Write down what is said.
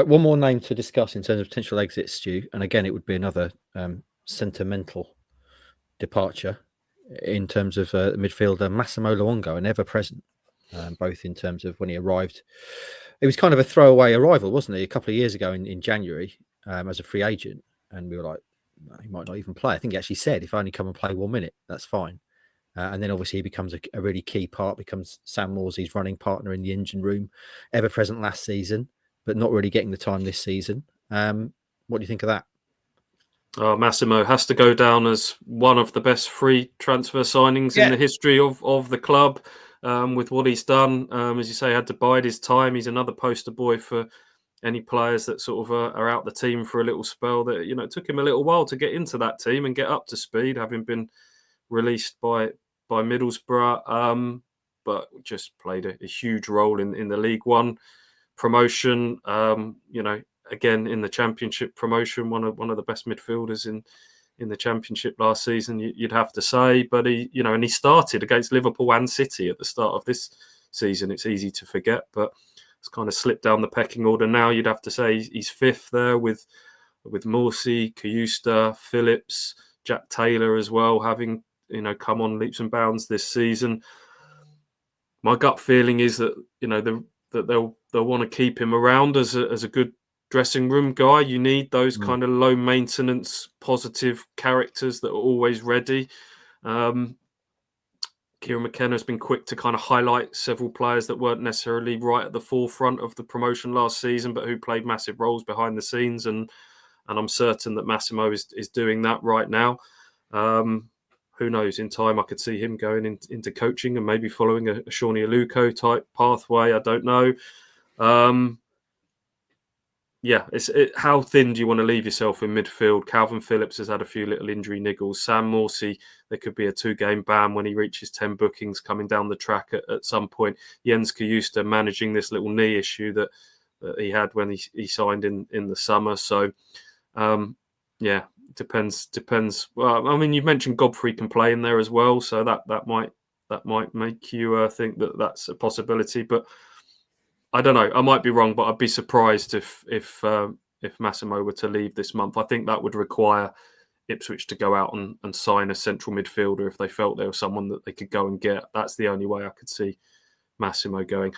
One more name to discuss in terms of potential exits, Stu, and again, it would be another sentimental departure in terms of midfielder Massimo Luongo, an ever-present, both in terms of when he arrived. It was kind of a throwaway arrival, wasn't he, a couple of years ago in January as a free agent, and we were like, no, he might not even play. I think he actually said, if I only come and play 1 minute, that's fine. And then obviously he becomes a really key part, becomes Sam Morsey's running partner in the engine room, ever-present last season, but not really getting the time this season. What do you think of that? Massimo has to go down as one of the best free transfer signings in the history of the club. With what he's done, as you say, had to bide his time. He's another poster boy for any players that sort of are out the team for a little spell. That, you know, it took him a little while to get into that team and get up to speed, having been released by Middlesbrough, but just played a huge role in the League One promotion. You know, again in the Championship promotion, one of the best midfielders in the Championship last season, you'd have to say. But he, you know, and he started against Liverpool and City at the start of this season. It's easy to forget, but it's kind of slipped down the pecking order now. You'd have to say he's fifth there with Morsey, Kayusta, Phillips, Jack Taylor as well, having, you know, come on leaps and bounds this season. My gut feeling is that, you know, that they'll want to keep him around as a good dressing room guy. You need those kind of low maintenance, positive characters that are always ready. Kieran McKenna has been quick to kind of highlight several players that weren't necessarily right at the forefront of the promotion last season, but who played massive roles behind the scenes. And I'm certain that Massimo is doing that right now. Who knows? In time, I could see him going into coaching and maybe following a Shawnee Aluko type pathway. I don't know. Yeah, how thin do you want to leave yourself in midfield? Calvin Phillips has had a few little injury niggles. Sam Morsey, there could be a 2-game ban when he reaches 10 bookings coming down the track at some point. Jens Kayusta managing this little knee issue that he had when he signed in the summer. So, yeah, depends. Well, I mean, you've mentioned Godfrey can play in there as well, so that might make you think that that's a possibility. But I don't know. I might be wrong, but I'd be surprised if Massimo were to leave this month. I think that would require Ipswich to go out and sign a central midfielder if they felt there was someone that they could go and get. That's the only way I could see Massimo going.